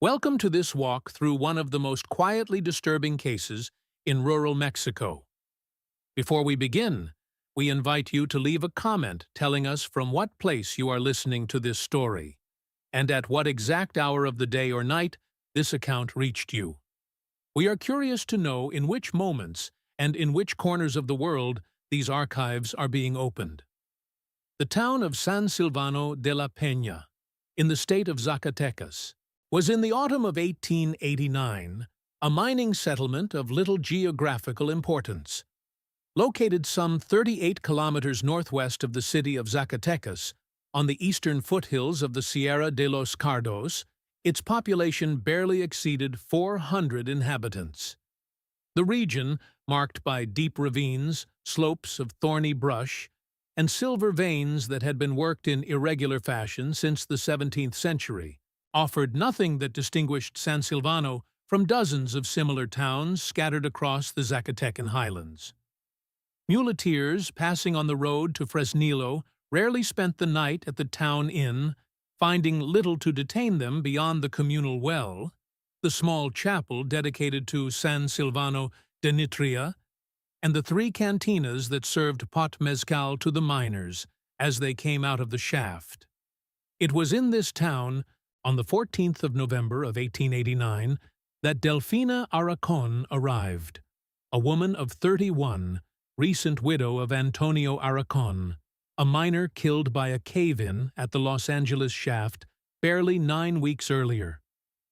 Welcome to this walk through one of the most quietly disturbing cases in rural Mexico. Before we begin, we invite you to leave a comment telling us from what place you are listening to this story, and at what exact hour of the day or night this account reached you. We are curious to know in which moments and in which corners of the world these archives are being opened. The town of San Silvano de la Peña, in the state of Zacatecas, was in the autumn of 1889 a mining settlement of little geographical importance. Located some 38 kilometers northwest of the city of Zacatecas, on the eastern foothills of the Sierra de los Cardos, its population barely exceeded 400 inhabitants. The region, marked by deep ravines, slopes of thorny brush, and silver veins that had been worked in irregular fashion since the 17th century, offered nothing that distinguished San Silvano from dozens of similar towns scattered across the Zacatecan highlands. Muleteers passing on the road to Fresnillo rarely spent the night at the town inn, finding little to detain them beyond the communal well, the small chapel dedicated to San Silvano de Nitria, and the three cantinas that served pot mezcal to the miners as they came out of the shaft. It was in this town, on the 14th of November of 1889, that Delfina Aracon arrived, a woman of 31, recent widow of Antonio Aracon, a miner killed by a cave-in at the Los Angeles shaft barely 9 weeks earlier.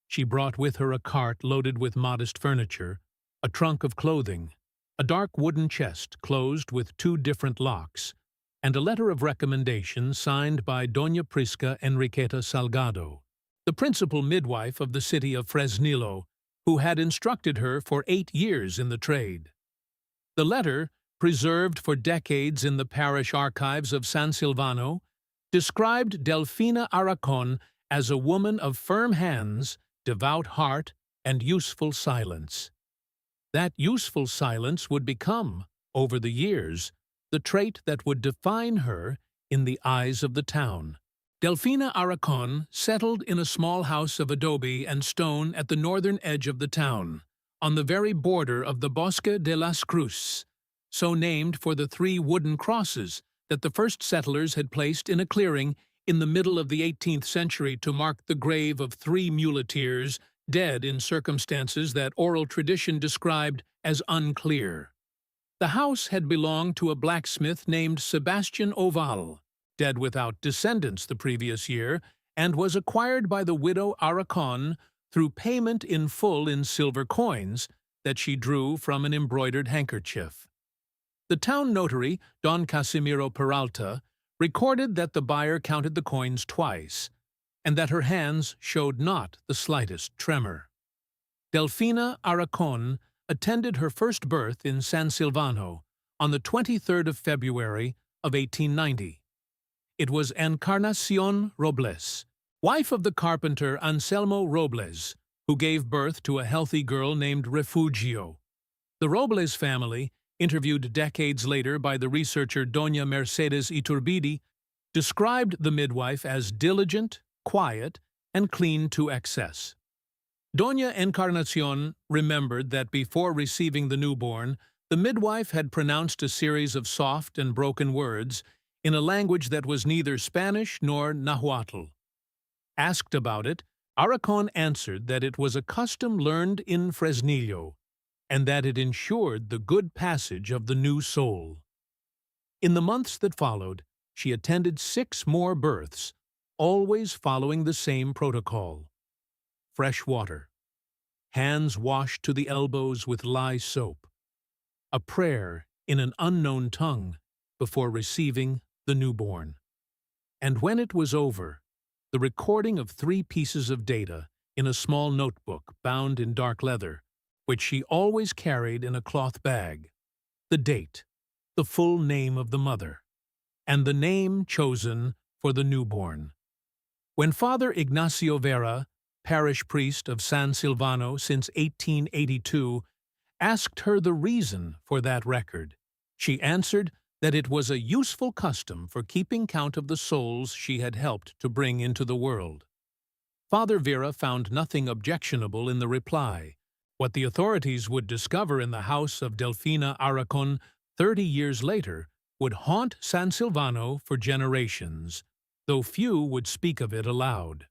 She brought with her a cart loaded with modest furniture, a trunk of clothing, a dark wooden chest closed with 2 different locks, and a letter of recommendation signed by Doña Prisca Enriqueta Salgado, the principal midwife of the city of Fresnillo, who had instructed her for 8 years in the trade. The letter, preserved for decades in the parish archives of San Silvano, described Delfina Aracon as a woman of firm hands, devout heart, and useful silence. That useful silence would become, over the years, the trait that would define her in the eyes of the town. Delfina Aracon settled in a small house of adobe and stone at the northern edge of the town, on the very border of the Bosque de las Cruces, so named for the 3 wooden crosses that the first settlers had placed in a clearing in the middle of the 18th century to mark the grave of 3 muleteers dead in circumstances that oral tradition described as unclear. The house had belonged to a blacksmith named Sebastian Oval, dead without descendants the previous year, and was acquired by the widow Aracon through payment in full in silver coins that she drew from an embroidered handkerchief. The town notary, Don Casimiro Peralta, recorded that the buyer counted the coins twice, and that her hands showed not the slightest tremor. Delfina Aracon attended her first birth in San Silvano on the 23rd of February of 1890. It was Encarnacion Robles, wife of the carpenter Anselmo Robles, who gave birth to a healthy girl named Refugio. The Robles family, interviewed decades later by the researcher Doña Mercedes Iturbide, described the midwife as diligent, quiet, and clean to excess. Doña Encarnacion remembered that before receiving the newborn, the midwife had pronounced a series of soft and broken words in a language that was neither Spanish nor Nahuatl. Asked about it, Aracon answered that it was a custom learned in Fresnillo, and that it ensured the good passage of the new soul. In the months that followed, she attended 6 more births, always following the same protocol. Fresh water, hands washed to the elbows with lye soap, a prayer in an unknown tongue before receiving the newborn. And when it was over, the recording of 3 pieces of data in a small notebook bound in dark leather, which she always carried in a cloth bag, the date, the full name of the mother, and the name chosen for the newborn. When Father Ignacio Vera, parish priest of San Silvano since 1882, asked her the reason for that record, she answered that it was a useful custom for keeping count of the souls she had helped to bring into the world. Father Vera found nothing objectionable in the reply. What the authorities would discover in the house of Delfina Aracon 30 years later would haunt San Silvano for generations, though few would speak of it aloud.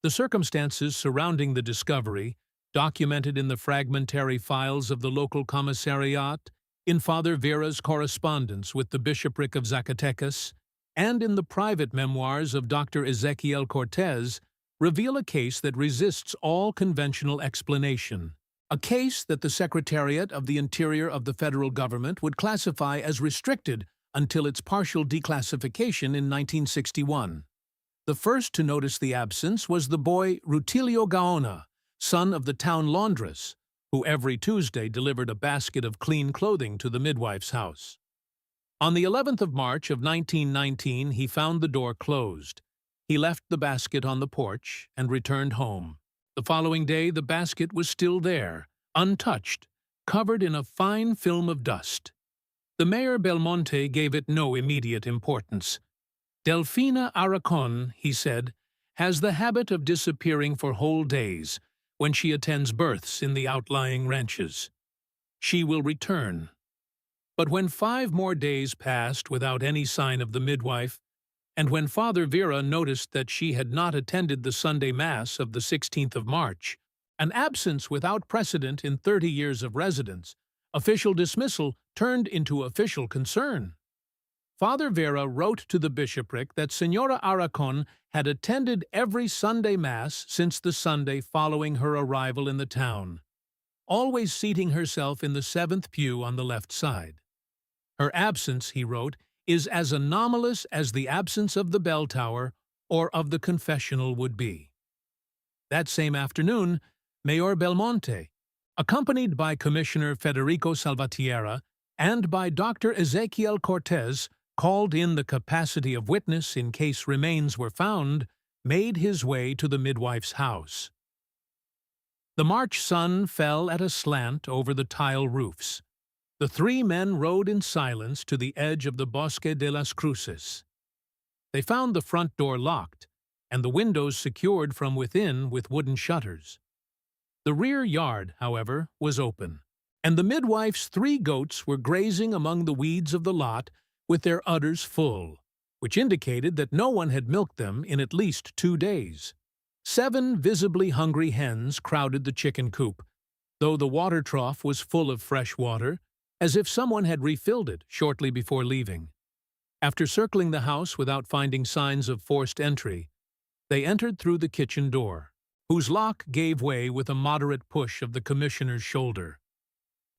The circumstances surrounding the discovery, documented in the fragmentary files of the local commissariat, in Father Vera's correspondence with the bishopric of Zacatecas, and in the private memoirs of Dr. Ezequiel Cortez, reveal a case that resists all conventional explanation. A case that the Secretariat of the Interior of the federal government would classify as restricted until its partial declassification in 1961. The first to notice the absence was the boy Rutilio Gaona, son of the town laundress, who every Tuesday delivered a basket of clean clothing to the midwife's house. On the 11th of March of 1919, he found the door closed. He left the basket on the porch and returned home. The following day, the basket was still there, untouched, covered in a fine film of dust. The Mayor Belmonte gave it no immediate importance. Delfina Aracon, he said, has the habit of disappearing for whole days when she attends births in the outlying ranches. She will return. But when 5 more days passed without any sign of the midwife, and when Father Vera noticed that she had not attended the Sunday Mass of the 16th of March, an absence without precedent in 30 years of residence, official dismissal turned into official concern. Father Vera wrote to the bishopric that Senora Aracon had attended every Sunday Mass since the Sunday following her arrival in the town, always seating herself in the 7th pew on the left side. Her absence, he wrote, is as anomalous as the absence of the bell tower or of the confessional would be. That same afternoon, Mayor Belmonte, accompanied by Commissioner Federico Salvatierra and by Dr. Ezequiel Cortez, called in the capacity of witness in case remains were found, made his way to the midwife's house. The March sun fell at a slant over the tile roofs. The 3 men rode in silence to the edge of the Bosque de las Cruces. They found the front door locked and the windows secured from within with wooden shutters. The rear yard, however, was open, and the midwife's 3 goats were grazing among the weeds of the lot with their udders full, which indicated that no one had milked them in at least 2 days. 7 visibly hungry hens crowded the chicken coop, though the water trough was full of fresh water, as if someone had refilled it shortly before leaving. After circling the house without finding signs of forced entry, they entered through the kitchen door, whose lock gave way with a moderate push of the commissioner's shoulder.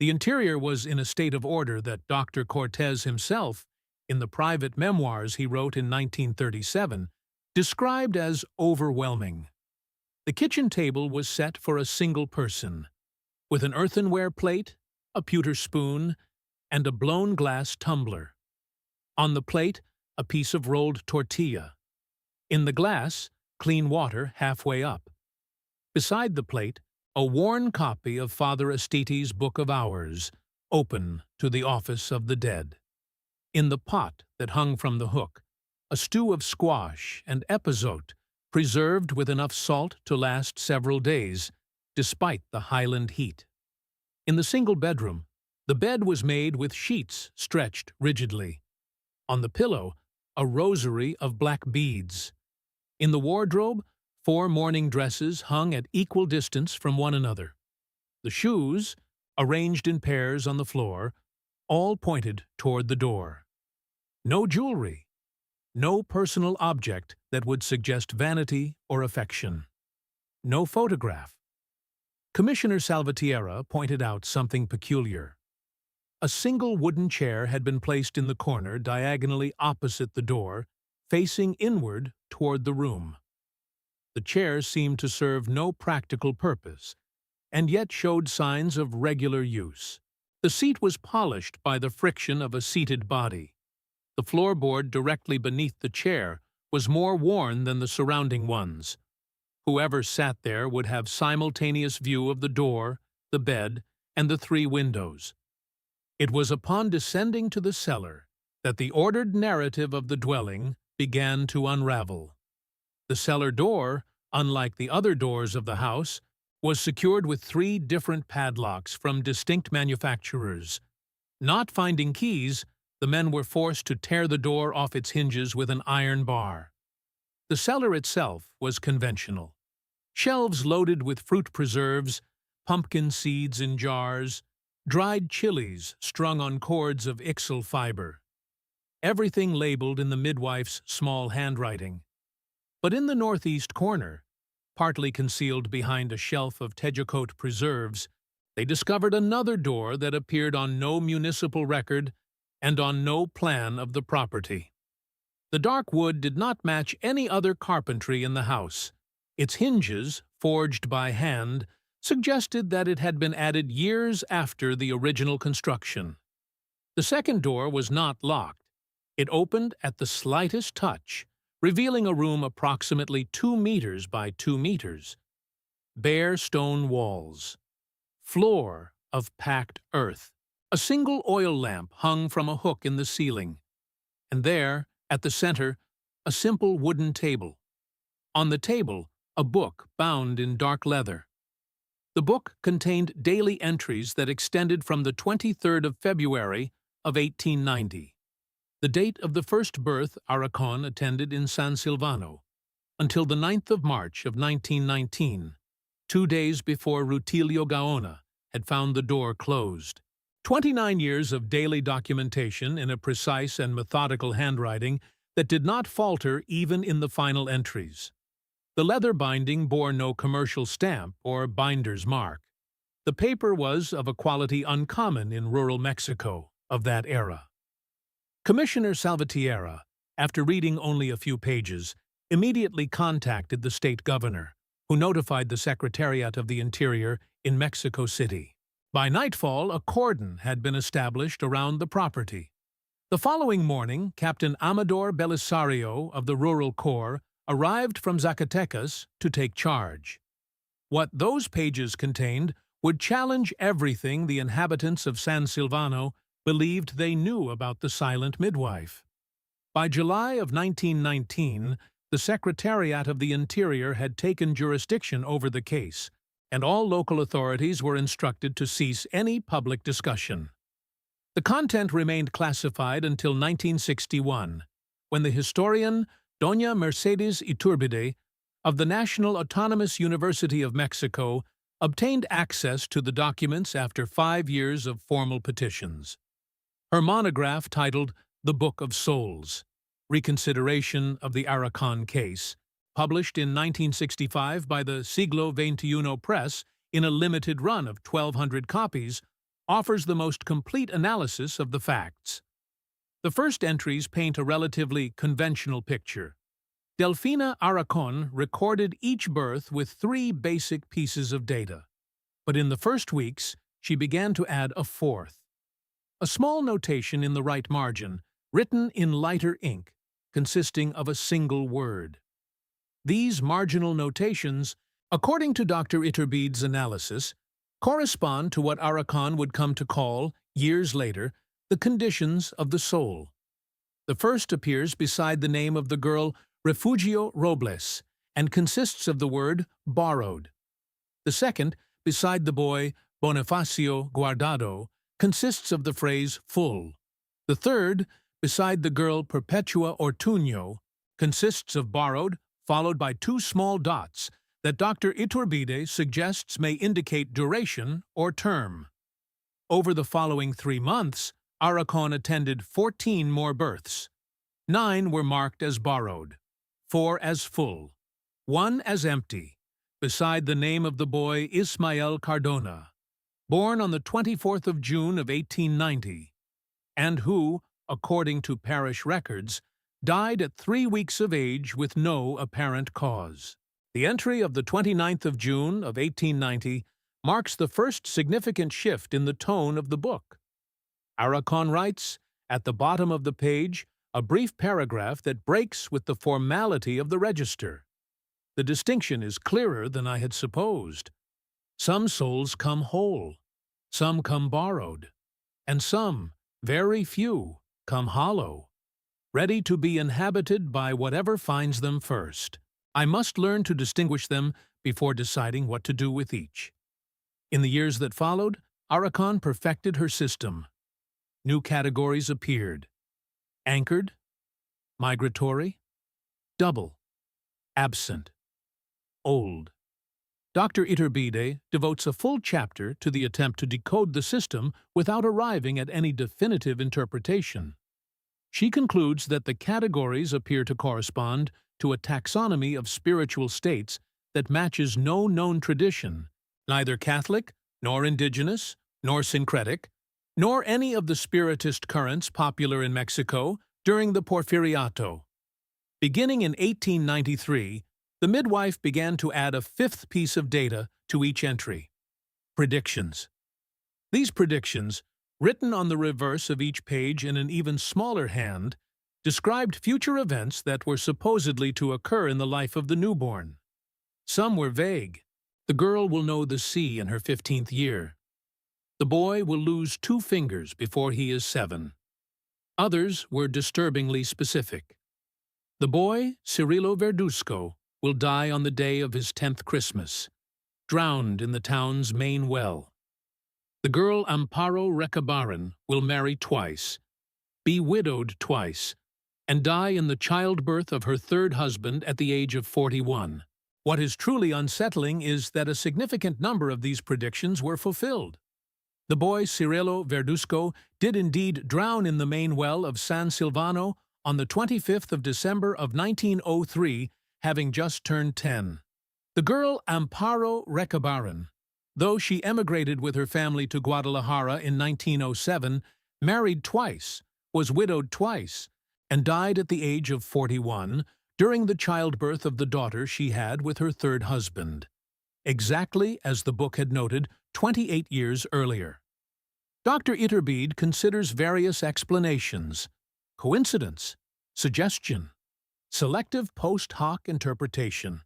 The interior was in a state of order that Dr. Cortez himself, in the private memoirs he wrote in 1937, described as overwhelming. The kitchen table was set for a single person, with an earthenware plate, a pewter spoon, and a blown glass tumbler. On the plate, a piece of rolled tortilla. In the glass, clean water halfway up. Beside the plate, a worn copy of Father Estete's Book of Hours, open to the office of the dead. In the pot that hung from the hook, a stew of squash and epazote, preserved with enough salt to last several days, despite the highland heat. In the single bedroom, the bed was made with sheets stretched rigidly. On the pillow, a rosary of black beads. In the wardrobe, 4 mourning dresses hung at equal distance from one another. The shoes, arranged in pairs on the floor, all pointed toward the door. No jewelry, no personal object that would suggest vanity or affection. No photograph. Commissioner Salvatierra pointed out something peculiar. A single wooden chair had been placed in the corner diagonally opposite the door, facing inward toward the room. The chair seemed to serve no practical purpose, and yet showed signs of regular use. The seat was polished by the friction of a seated body. The floorboard directly beneath the chair was more worn than the surrounding ones. Whoever sat there would have simultaneous view of the door, the bed, and the 3 windows. It was upon descending to the cellar that the ordered narrative of the dwelling began to unravel. The cellar door unlike the other doors of the house, was secured with 3 different padlocks from distinct manufacturers. Not finding keys, the men were forced to tear the door off its hinges with an iron bar. The cellar itself was conventional. Shelves loaded with fruit preserves, pumpkin seeds in jars, dried chilies strung on cords of ixal fiber. Everything labeled in the midwife's small handwriting. But in the northeast corner, partly concealed behind a shelf of Tejocote preserves, they discovered another door that appeared on no municipal record and on no plan of the property. The dark wood did not match any other carpentry in the house. Its hinges, forged by hand, suggested that it had been added years after the original construction. The second door was not locked. It opened at the slightest touch, revealing a room approximately 2 meters by 2 meters. Bare stone walls. Floor of packed earth. A single oil lamp hung from a hook in the ceiling. And there, at the center, a simple wooden table. On the table, a book bound in dark leather. The book contained daily entries that extended from the 23rd of February of 1890, the date of the first birth Aracon attended in San Silvano, until the 9th of March of 1919, 2 days before Rutilio Gaona had found the door closed. 29 years of daily documentation in a precise and methodical handwriting that did not falter even in the final entries. The leather binding bore no commercial stamp or binder's mark. The paper was of a quality uncommon in rural Mexico of that era. Commissioner Salvatierra, after reading only a few pages, immediately contacted the state governor, who notified the Secretariat of the Interior in Mexico City. By nightfall, a cordon had been established around the property. The following morning, Captain Amador Belisario of the Rural Corps arrived from Zacatecas to take charge. What those pages contained would challenge everything the inhabitants of San Silvano believed they knew about the silent midwife. By July of 1919, the Secretariat of the Interior had taken jurisdiction over the case, and all local authorities were instructed to cease any public discussion. The content remained classified until 1961, when the historian Doña Mercedes Iturbide of the National Autonomous University of Mexico obtained access to the documents after 5 years of formal petitions. Her monograph titled The Book of Souls, Reconsideration of the Aracon Case, published in 1965 by the Siglo XXI Press in a limited run of 1,200 copies, offers the most complete analysis of the facts. The first entries paint a relatively conventional picture. Delfina Aracon recorded each birth with 3 basic pieces of data, but in the first weeks she began to add a 4th. A small notation in the right margin, written in lighter ink, consisting of a single word. These marginal notations, according to Dr. Iturbide's analysis, correspond to what Aracon would come to call, years later, the conditions of the soul. The first appears beside the name of the girl Refugio Robles and consists of the word borrowed. The second, beside the boy Bonifacio Guardado, consists of the phrase full. The third, beside the girl Perpetua Ortuño, consists of borrowed, followed by 2 small dots that Dr. Iturbide suggests may indicate duration or term. Over the following 3 months, Aracon attended 14 more births. 9 were marked as borrowed, 4 as full, 1 as empty, beside the name of the boy Ismael Cardona, born on the 24th of June of 1890, and who, according to parish records, died at 3 weeks of age with no apparent cause. The entry of the 29th of June of 1890 marks the first significant shift in the tone of the book. Aracon writes, at the bottom of the page, a brief paragraph that breaks with the formality of the register. The distinction is clearer than I had supposed. Some souls come whole, some come borrowed, and some, very few, come hollow, ready to be inhabited by whatever finds them first. I must learn to distinguish them before deciding what to do with each. In the years that followed, Aracon perfected her system. New categories appeared: anchored, migratory, double, absent, old. Dr. Iturbide devotes a full chapter to the attempt to decode the system without arriving at any definitive interpretation. She concludes that the categories appear to correspond to a taxonomy of spiritual states that matches no known tradition, neither Catholic, nor indigenous, nor syncretic, nor any of the Spiritist currents popular in Mexico during the Porfiriato. Beginning in 1893, the midwife began to add a fifth piece of data to each entry: predictions. These predictions, written on the reverse of each page in an even smaller hand, described future events that were supposedly to occur in the life of the newborn. Some were vague. The girl will know the sea in her 15th year. The boy will lose 2 fingers before he is 7. Others were disturbingly specific. The boy, Cirilo Verduzco, will die on the day of his 10th Christmas, drowned in the town's main well. The girl Amparo Recabarren will marry twice, be widowed twice, and die in the childbirth of her 3rd husband at the age of 41. What is truly unsettling is that a significant number of these predictions were fulfilled. The boy Cirilo Verduzco did indeed drown in the main well of San Silvano on the 25th of December of 1903, having just turned 10. The girl Amparo Recabarren, though she emigrated with her family to Guadalajara in 1907, married twice, was widowed twice, and died at the age of 41 during the childbirth of the daughter she had with her 3rd husband, exactly as the book had noted 28 years earlier. Dr. Iturbide considers various explanations: coincidence, suggestion, selective post hoc interpretation.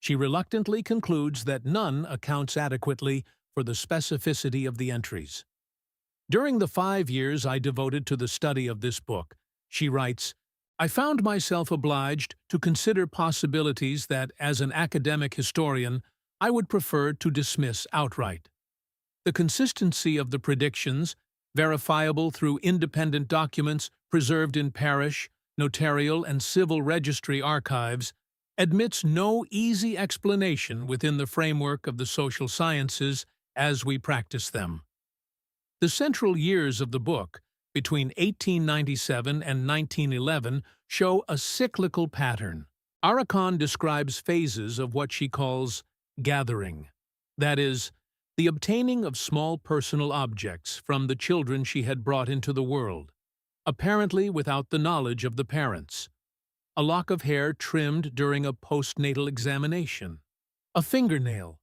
She reluctantly concludes that none accounts adequately for the specificity of the entries. During the 5 years I devoted to the study of this book, she writes, I found myself obliged to consider possibilities that, as an academic historian, I would prefer to dismiss outright. The consistency of the predictions, verifiable through independent documents preserved in parish, notarial, and civil registry archives, admits no easy explanation within the framework of the social sciences as we practice them. The central years of the book, between 1897 and 1911, show a cyclical pattern. Aracon describes phases of what she calls gathering, that is, the obtaining of small personal objects from the children she had brought into the world, apparently without the knowledge of the parents. A lock of hair trimmed during a postnatal examination, a fingernail,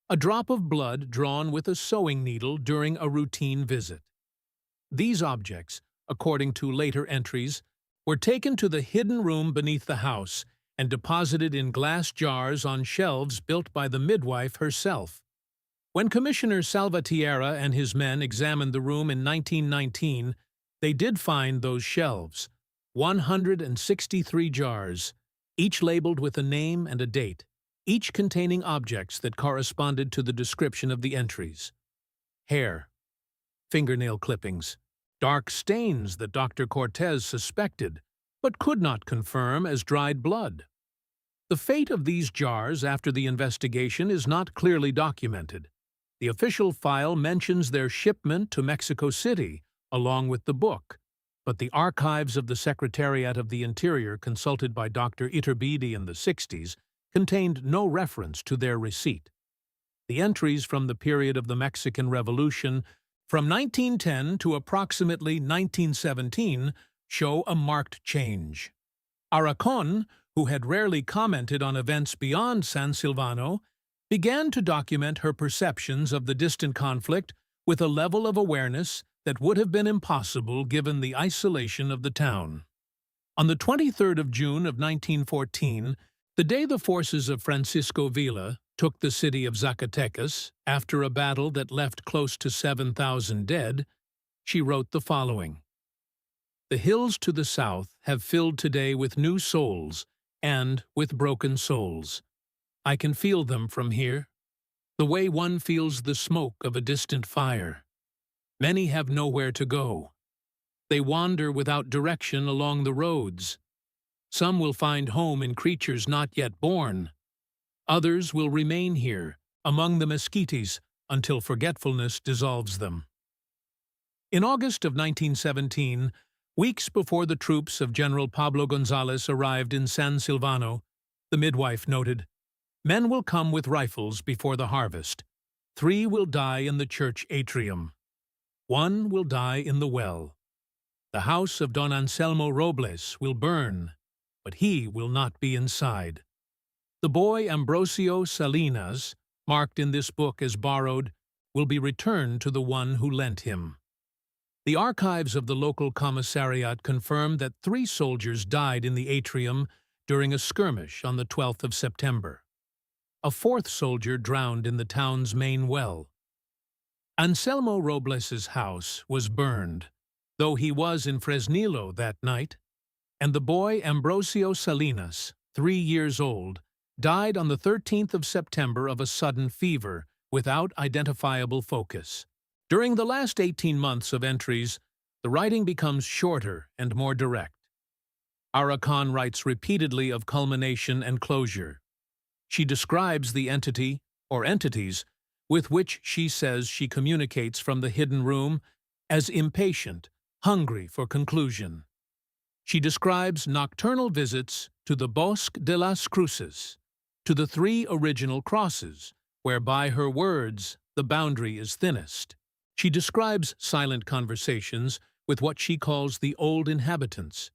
a drop of blood drawn with a sewing needle during a routine visit. These objects, according to later entries, were taken to the hidden room beneath the house and deposited in glass jars on shelves built by the midwife herself. When Commissioner Salvatierra and his men examined the room in 1919, they did find those shelves, 163 jars, each labeled with a name and a date, each containing objects that corresponded to the description of the entries: hair, fingernail clippings, dark stains that Dr. Cortez suspected, but could not confirm as dried blood. The fate of these jars after the investigation is not clearly documented. The official file mentions their shipment to Mexico City, along with the book, but the archives of the Secretariat of the Interior consulted by Dr. Iturbide in the 60s contained no reference to their receipt. The entries from the period of the Mexican Revolution from 1910 to approximately 1917 show a marked change. Aracon, who had rarely commented on events beyond San Silvano, began to document her perceptions of the distant conflict with a level of awareness that would have been impossible given the isolation of the town. On the 23rd of June of 1914, the day the forces of Francisco Villa took the city of Zacatecas after a battle that left close to 7,000 dead, she wrote the following: The hills to the south have filled today with new souls and with broken souls. I can feel them from here, the way one feels the smoke of a distant fire. Many have nowhere to go. They wander without direction along the roads. Some will find home in creatures not yet born. Others will remain here, among the mesquites, until forgetfulness dissolves them. In August of 1917, weeks before the troops of General Pablo González arrived in San Silvano, the midwife noted, "Men will come with rifles before the harvest. 3 will die in the church atrium. 1 will die in the well. The house of Don Anselmo Robles will burn, but he will not be inside. The boy Ambrosio Salinas, marked in this book as borrowed, will be returned to the one who lent him." The archives of the local commissariat confirm that 3 soldiers died in the atrium during a skirmish on the 12th of September. A 4th soldier drowned in the town's main well. Anselmo Robles's house was burned, though he was in Fresnillo that night, and the boy Ambrosio Salinas, 3 years old, died on the 13th of September of a sudden fever without identifiable focus. During the last 18 months of entries, the writing becomes shorter and more direct. Aracon writes repeatedly of culmination and closure. She describes the entity, or entities, with which she says she communicates from the hidden room as impatient, hungry for conclusion. She describes nocturnal visits to the Bosque de las Cruces, to the 3 original crosses, where by her words the boundary is thinnest. She describes silent conversations with what she calls the old inhabitants,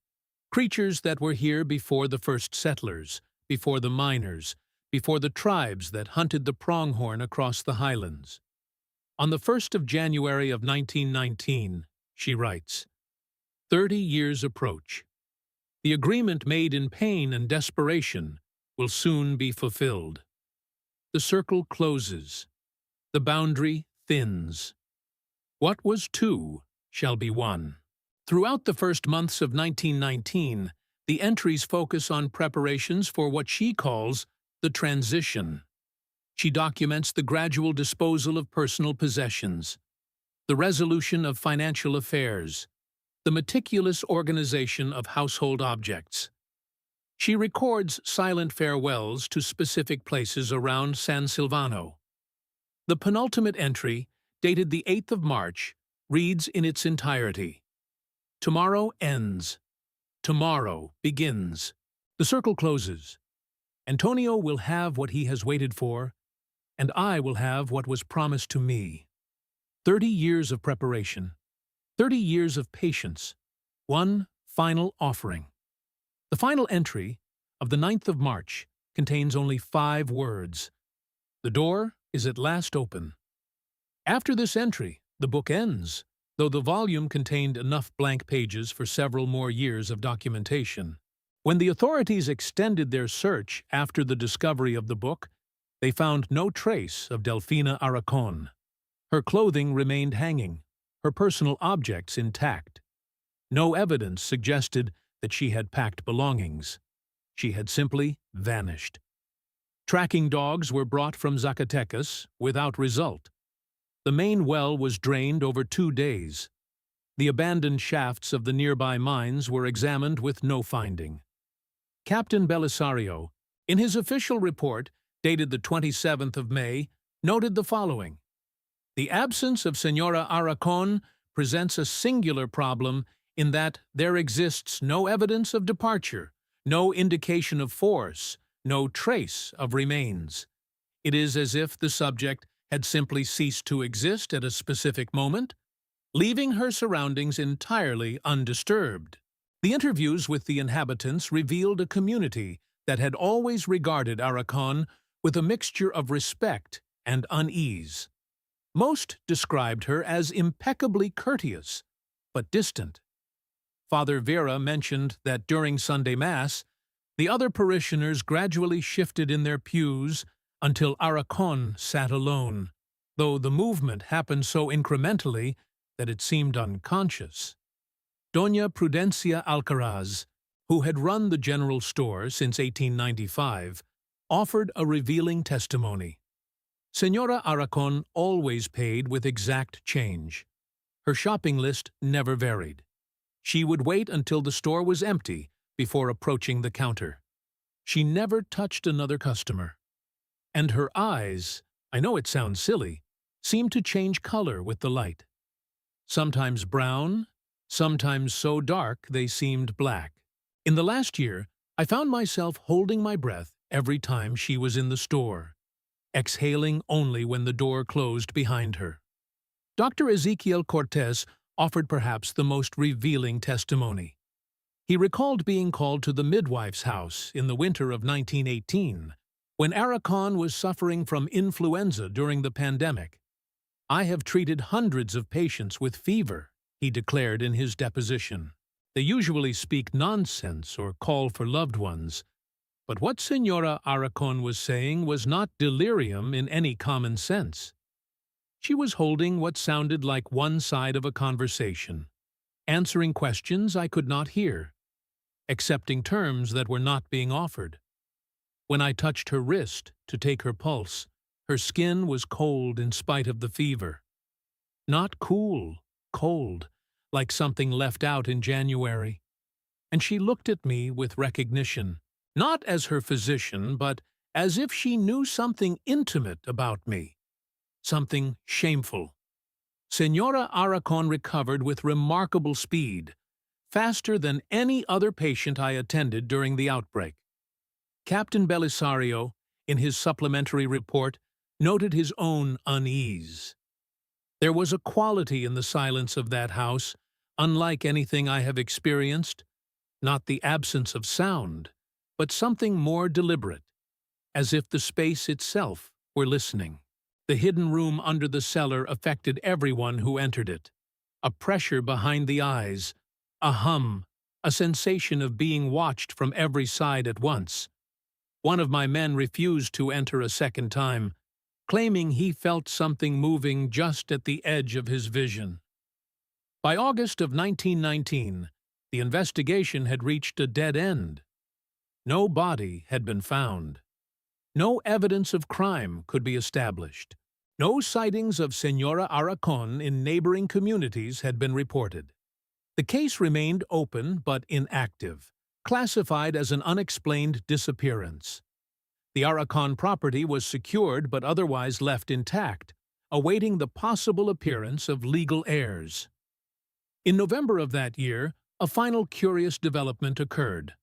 creatures that were here before the first settlers, before the miners, before the tribes that hunted the pronghorn across the highlands. On the 1st of January of 1919, she writes, 30 years approach. The agreement made in pain and desperation will soon be fulfilled. The circle closes. The boundary thins. What was 2 shall be 1. Throughout the first months of 1919, the entries focus on preparations for what she calls the transition. She documents the gradual disposal of personal possessions, the resolution of financial affairs, the meticulous organization of household objects. She records silent farewells to specific places around San Silvano. The penultimate entry, dated the 8th of March, reads in its entirety, "Tomorrow ends. Tomorrow begins. The circle closes. Antonio will have what he has waited for, and I will have what was promised to me. 30 years of preparation, 30 years of patience, one final offering." The final entry of the 9th of March contains only 5 words. The door is at last open. After this entry, the book ends, though the volume contained enough blank pages for several more years of documentation. When the authorities extended their search after the discovery of the book, they found no trace of Delfina Aracon. Her clothing remained hanging, her personal objects intact. No evidence suggested that she had packed belongings. She had simply vanished. Tracking dogs were brought from Zacatecas without result. The main well was drained over 2 days. The abandoned shafts of the nearby mines were examined with no finding. Captain Belisario, in his official report, dated the 27th of May, noted the following: "The absence of Senora Aracon presents a singular problem in that there exists no evidence of departure, no indication of force, no trace of remains. It is as if the subject had simply ceased to exist at a specific moment, leaving her surroundings entirely undisturbed." The interviews with the inhabitants revealed a community that had always regarded Aracon with a mixture of respect and unease. Most described her as impeccably courteous, but distant. Father Vera mentioned that during Sunday Mass, the other parishioners gradually shifted in their pews until Aracon sat alone, though the movement happened so incrementally that it seemed unconscious. Doña Prudencia Alcaraz, who had run the general store since 1895, offered a revealing testimony. Señora Aracon always paid with exact change. Her shopping list never varied. She would wait until the store was empty before approaching the counter. She never touched another customer. And her eyes, I know it sounds silly, seemed to change color with the light. Sometimes brown, sometimes so dark they seemed black. In the last year, I found myself holding my breath every time she was in the store, exhaling only when the door closed behind her. Dr. Ezequiel Cortez offered perhaps the most revealing testimony. He recalled being called to the midwife's house in the winter of 1918, when Aracon was suffering from influenza during the pandemic. "I have treated hundreds of patients with fever," he declared in his deposition. "They usually speak nonsense or call for loved ones. But what Señora Aracon was saying was not delirium in any common sense. She was holding what sounded like one side of a conversation, answering questions I could not hear, accepting terms that were not being offered. When I touched her wrist to take her pulse, her skin was cold in spite of the fever. Not cool, cold, like something left out in January. And she looked at me with recognition, not as her physician, but as if she knew something intimate about me, something shameful. Señora Aracon recovered with remarkable speed, faster than any other patient I attended during the outbreak. Captain Belisario, in his supplementary report, noted his own unease. There was a quality in the silence of that house, unlike anything I have experienced, not the absence of sound, but something more deliberate, as if the space itself were listening. The hidden room under the cellar affected everyone who entered it. A pressure behind the eyes, a hum, a sensation of being watched from every side at once. One of my men refused to enter a second time, claiming he felt something moving just at the edge of his vision. By August of 1919, the investigation had reached a dead end. No body had been found. No evidence of crime could be established. No sightings of Señora Aracon in neighboring communities had been reported. The case remained open but inactive, classified as an unexplained disappearance. The Aracon property was secured but otherwise left intact, awaiting the possible appearance of legal heirs. In November of that year, a final curious development occurred.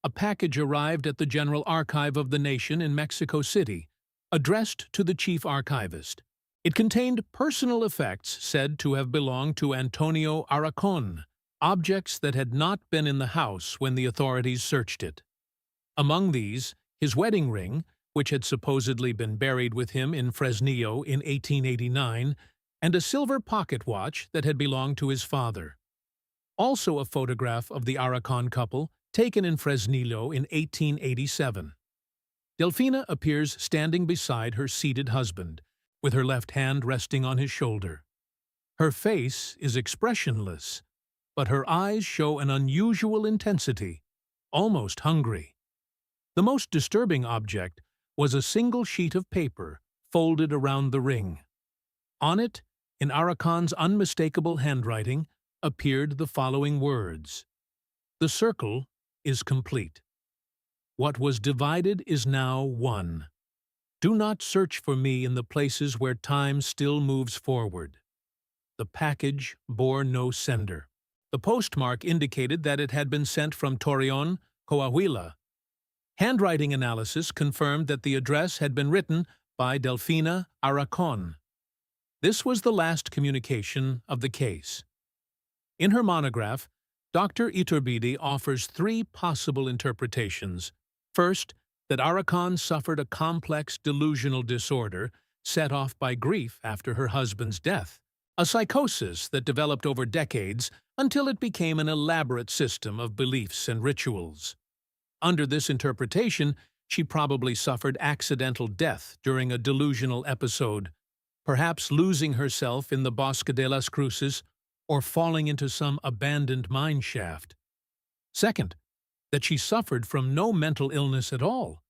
A package arrived at the General Archive of the Nation in Mexico City, addressed to the chief archivist. It contained personal effects said to have belonged to Antonio Aracon, objects that had not been in the house when the authorities searched it. Among these, his wedding ring, which had supposedly been buried with him in Fresnillo in 1889, and a silver pocket watch that had belonged to his father. Also a photograph of the Aracon couple, taken in Fresnillo in 1887. Delfina appears standing beside her seated husband, with her left hand resting on his shoulder. Her face is expressionless, but her eyes show an unusual intensity, almost hungry. The most disturbing object was a single sheet of paper folded around the ring. On it, in Aracon's unmistakable handwriting, appeared the following words: "The circle is complete. What was divided is now one. Do not search for me in the places where time still moves forward." The package bore no sender. The postmark indicated that it had been sent from Torreon, Coahuila. Handwriting analysis confirmed that the address had been written by Delfina Aracon. This was the last communication of the case. In her monograph, Dr. Iturbide offers three possible interpretations. First, that Aracon suffered a complex delusional disorder set off by grief after her husband's death, a psychosis that developed over decades until it became an elaborate system of beliefs and rituals. Under this interpretation, she probably suffered accidental death during a delusional episode, perhaps losing herself in the Bosque de las Cruces or falling into some abandoned mine shaft. Second, that she suffered from no mental illness at all,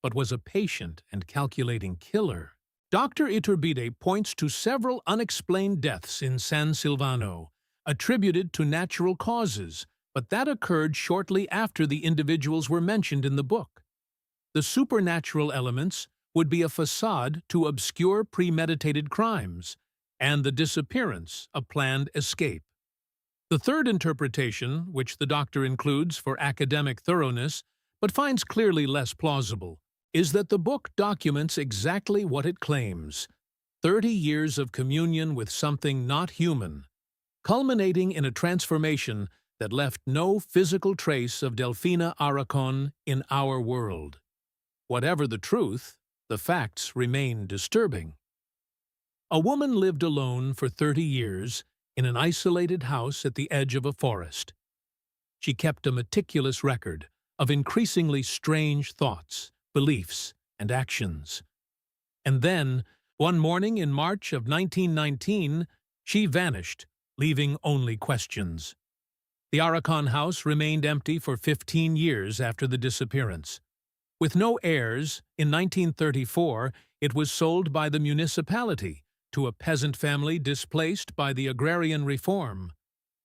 but was a patient and calculating killer. Dr. Iturbide points to several unexplained deaths in San Silvano, attributed to natural causes, but that occurred shortly after the individuals were mentioned in the book. The supernatural elements would be a facade to obscure premeditated crimes, and the disappearance a planned escape. The third interpretation, which the doctor includes for academic thoroughness, but finds clearly less plausible, is that the book documents exactly what it claims: 30 years of communion with something not human, culminating in a transformation that left no physical trace of Delfina Aracon in our world. Whatever the truth, the facts remain disturbing. A woman lived alone for 30 years in an isolated house at the edge of a forest. She kept a meticulous record of increasingly strange thoughts, beliefs, and actions. And then, one morning in March of 1919, she vanished, leaving only questions. The Aracon house remained empty for 15 years after the disappearance. With no heirs, in 1934, it was sold by the municipality to a peasant family displaced by the agrarian reform,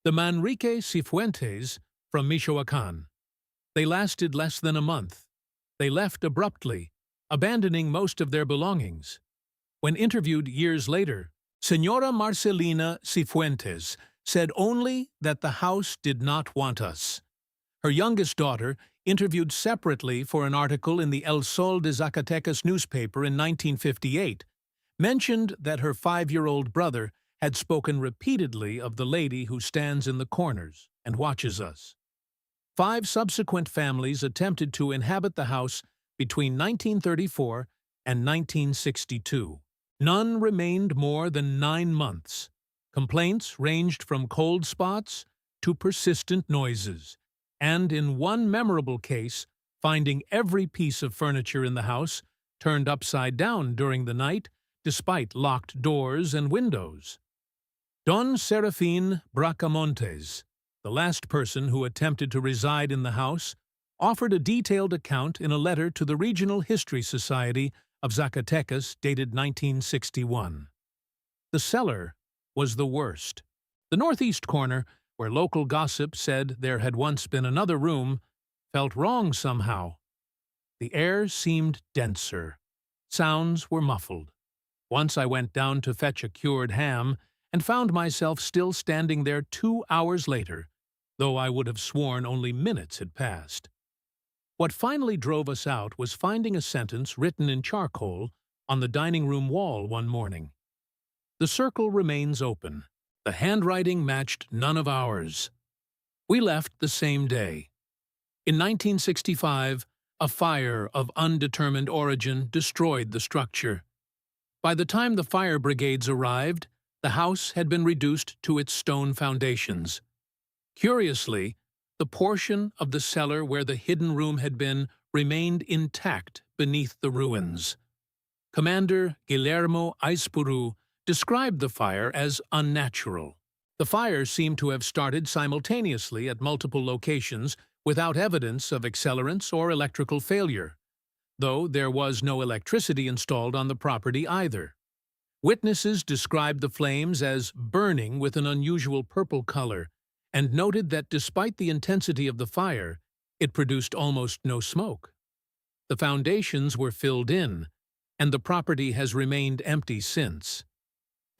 the Manrique Cifuentes from Michoacán. They lasted less than a month. They left abruptly, abandoning most of their belongings. When interviewed years later, Señora Marcelina Cifuentes said only that the house did not want us. Her youngest daughter, interviewed separately for an article in the El Sol de Zacatecas newspaper in 1958, mentioned that her 5-year-old brother had spoken repeatedly of the lady who stands in the corners and watches us. 5 subsequent families attempted to inhabit the house between 1934 and 1962. None remained more than 9 months. Complaints ranged from cold spots to persistent noises, and in one memorable case, finding every piece of furniture in the house turned upside down during the night, despite locked doors and windows. Don Serafín Bracamontes, the last person who attempted to reside in the house, offered a detailed account in a letter to the Regional History Society of Zacatecas dated 1961. The cellar was the worst. The northeast corner, where local gossip said there had once been another room, felt wrong somehow. The air seemed denser. Sounds were muffled. Once I went down to fetch a cured ham and found myself still standing there 2 hours later, though I would have sworn only minutes had passed. What finally drove us out was finding a sentence written in charcoal on the dining room wall one morning. The circle remains open. The handwriting matched none of ours. We left the same day. In 1965, a fire of undetermined origin destroyed the structure. By the time the fire brigades arrived, the house had been reduced to its stone foundations. Curiously, the portion of the cellar where the hidden room had been remained intact beneath the ruins. Commander Guillermo Aispuru described the fire as unnatural. The fire seemed to have started simultaneously at multiple locations without evidence of accelerants or electrical failure, though there was no electricity installed on the property either. Witnesses described the flames as burning with an unusual purple color and noted that despite the intensity of the fire, it produced almost no smoke. The foundations were filled in, and the property has remained empty since.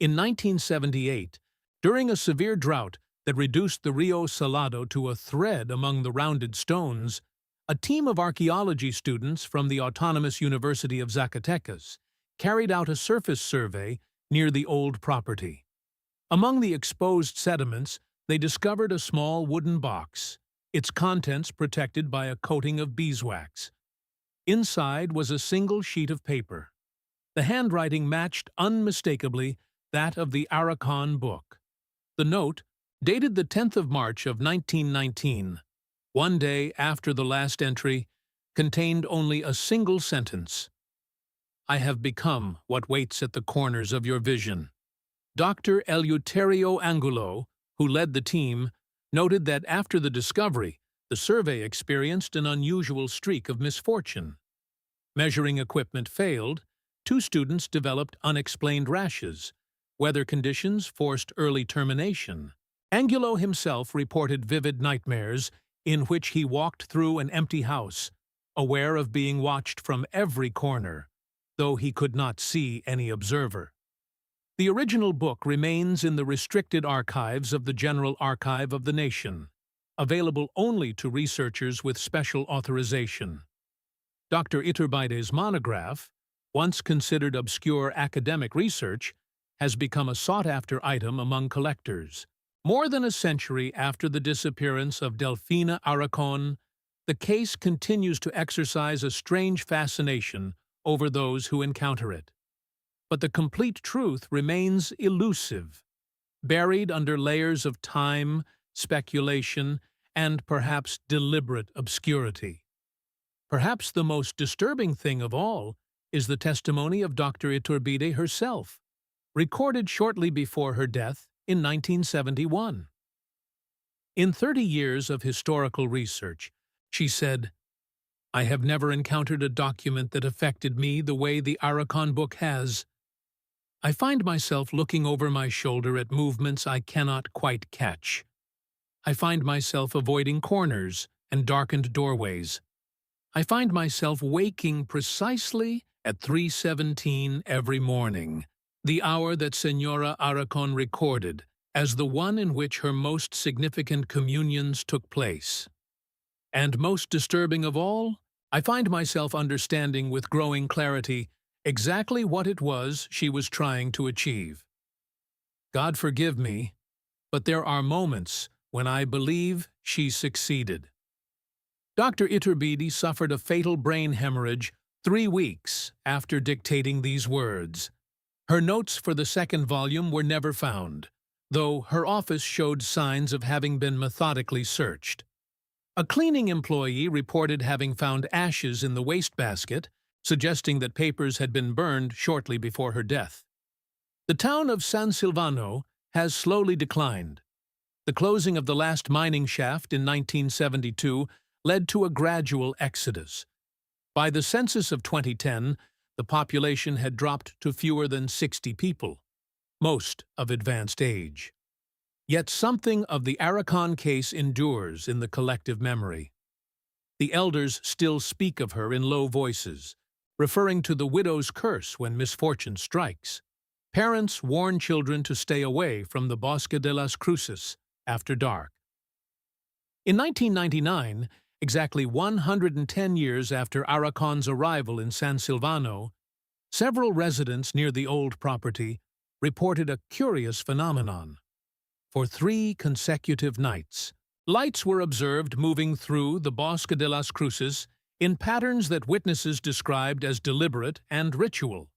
In 1978, during a severe drought that reduced the Rio Salado to a thread among the rounded stones, a team of archaeology students from the Autonomous University of Zacatecas carried out a surface survey near the old property. Among the exposed sediments, they discovered a small wooden box, its contents protected by a coating of beeswax. Inside was a single sheet of paper. The handwriting matched unmistakably that of the Aracon book. The note, dated the 10th of March of 1919, one day after the last entry, contained only a single sentence. I have become what waits at the corners of your vision. Dr. Eleuterio Angulo, who led the team, noted that after the discovery, The survey experienced an unusual streak of misfortune. Measuring equipment failed, 2 students developed unexplained rashes. Weather conditions forced early termination. Angulo himself reported vivid nightmares in which he walked through an empty house, aware of being watched from every corner, though he could not see any observer. The original book remains in the restricted archives of the General Archive of the Nation, available only to researchers with special authorization. Dr. Iturbide's monograph, once considered obscure academic research, has become a sought-after item among collectors. More than a century after the disappearance of Delfina Aracon, the case continues to exercise a strange fascination over those who encounter it. But the complete truth remains elusive, buried under layers of time, speculation, and perhaps deliberate obscurity. Perhaps the most disturbing thing of all is the testimony of Dr. Iturbide herself, recorded shortly before her death in 1971. In 30 years of historical research, she said, "I have never encountered a document that affected me the way the Aracon book has. I find myself looking over my shoulder at movements I cannot quite catch. I find myself avoiding corners and darkened doorways. I find myself waking precisely at 3:17 every morning, the hour that Senora Aracon recorded as the one in which her most significant communions took place. And most disturbing of all, I find myself understanding with growing clarity exactly what it was she was trying to achieve. God forgive me, but there are moments when I believe she succeeded." Dr. Iturbide suffered a fatal brain hemorrhage 3 weeks after dictating these words. Her notes for the second volume were never found, though her office showed signs of having been methodically searched. A cleaning employee reported having found ashes in the wastebasket, suggesting that papers had been burned shortly before her death. The town of San Silvano has slowly declined. The closing of the last mining shaft in 1972 led to a gradual exodus. By the census of 2010, the population had dropped to fewer than 60 people, most of advanced age. Yet something of the Aracon case endures in the collective memory. The elders still speak of her in low voices, referring to the widow's curse when misfortune strikes. Parents warn children to stay away from the Bosque de las Cruces after dark. In 1999, exactly 110 years after Aracon's arrival in San Silvano, several residents near the old property reported a curious phenomenon. For 3 consecutive nights, lights were observed moving through the Bosque de las Cruces in patterns that witnesses described as deliberate and ritual.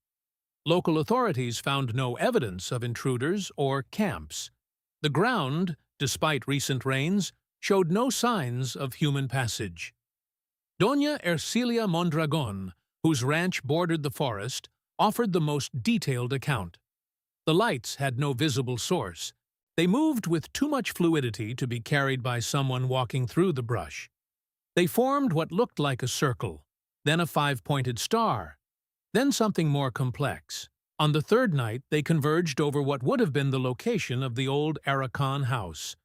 Local authorities found no evidence of intruders or camps. The ground, despite recent rains, showed no signs of human passage. Doña Ercilia Mondragon, whose ranch bordered the forest, offered the most detailed account. The lights had no visible source. They moved with too much fluidity to be carried by someone walking through the brush. They formed what looked like a circle, then a 5-pointed star, then something more complex. On the 3rd night, they converged over what would have been the location of the old Aracon house,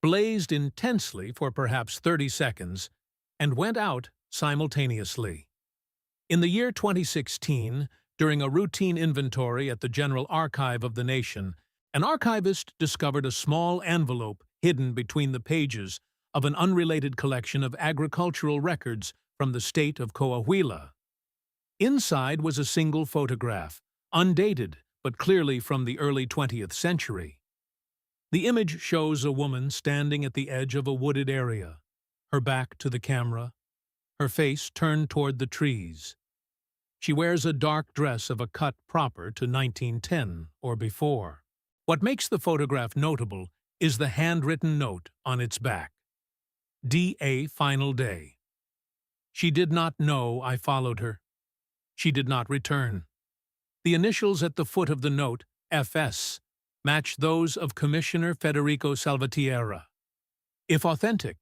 blazed intensely for perhaps 30 seconds, and went out simultaneously. In the year 2016, during a routine inventory at the General Archive of the Nation, an archivist discovered a small envelope hidden between the pages of an unrelated collection of agricultural records from the state of Coahuila. Inside was a single photograph, undated but clearly from the early 20th century. The image shows a woman standing at the edge of a wooded area, her back to the camera, her face turned toward the trees. She wears a dark dress of a cut proper to 1910 or before. What makes the photograph notable is the handwritten note on its back. D.A. Final Day. She did not know I followed her. She did not return. The initials at the foot of the note, F.S., match those of Commissioner Federico Salvatierra. If authentic,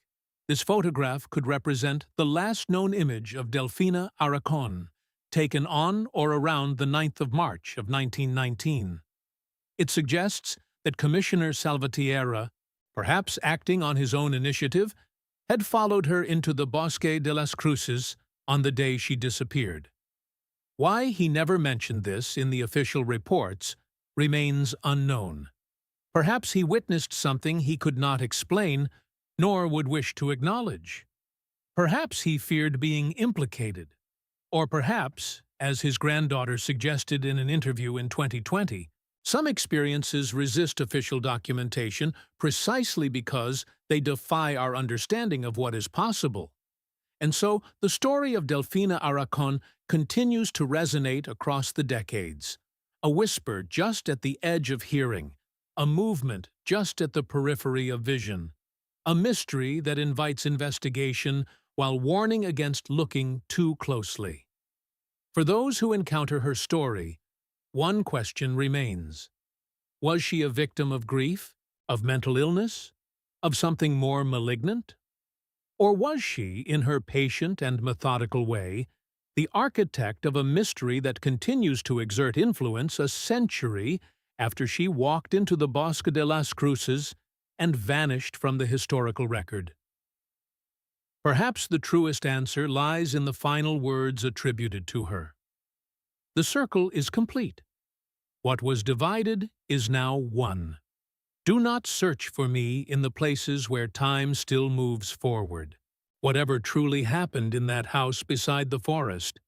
This photograph could represent the last known image of Delfina Aracon, taken on or around the 9th of March of 1919. It suggests that Commissioner Salvatierra, perhaps acting on his own initiative, had followed her into the Bosque de las Cruces on the day she disappeared. Why he never mentioned this in the official reports remains unknown. Perhaps he witnessed something he could not explain, nor would wish to acknowledge. Perhaps he feared being implicated. Or perhaps, as his granddaughter suggested in an interview in 2020, some experiences resist official documentation precisely because they defy our understanding of what is possible. And so, the story of Delfina Aracon continues to resonate across the decades. A whisper just at the edge of hearing, a movement just at the periphery of vision, a mystery that invites investigation while warning against looking too closely. For those who encounter her story, one question remains. Was she a victim of grief, of mental illness, of something more malignant? Or was she, in her patient and methodical way, the architect of a mystery that continues to exert influence a century after she walked into the Bosque de las Cruces and vanished from the historical record? Perhaps the truest answer lies in the final words attributed to her. The circle is complete. What was divided is now one. Do not search for me in the places where time still moves forward. Whatever truly happened in that house beside the forest,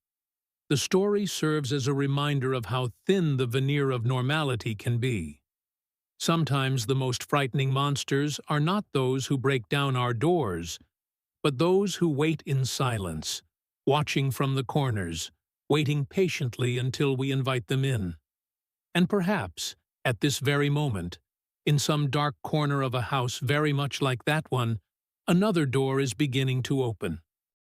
the story serves as a reminder of how thin the veneer of normality can be. Sometimes the most frightening monsters are not those who break down our doors, but those who wait in silence, watching from the corners, waiting patiently until we invite them in. And perhaps, at this very moment, in some dark corner of a house very much like that one, another door is beginning to open.